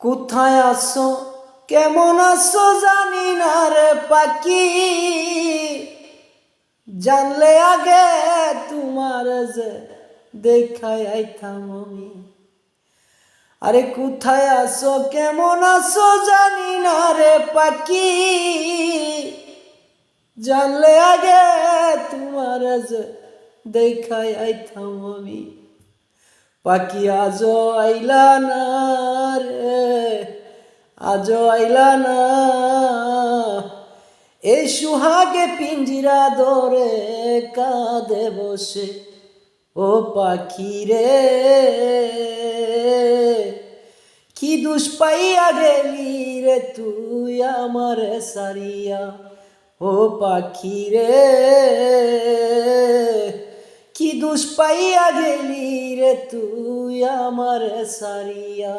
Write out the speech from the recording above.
কোথায় আছো কেমন আছো জানি না রে পাখি, জানলে আগে তোমার যে দেখাই আইতাম আমি। আরে কোথায় আছো কেমন আছো জানি না রে পাখি, জানলে আগে তোমার যে দেখাই আইতাম আমি। পাখি আজও আইলা না রে, আজও আইলা না, এই সুহাগে পিঞ্জিরা ধরে কাঁদে বসে। ও পাখি রে, কি দুষ পাইয়া গেলি রে তুই আমারে সারিয়া। ও পাখি রে, কি দুষ পাইয়া গেলি রে তুই আমারে সারিয়া।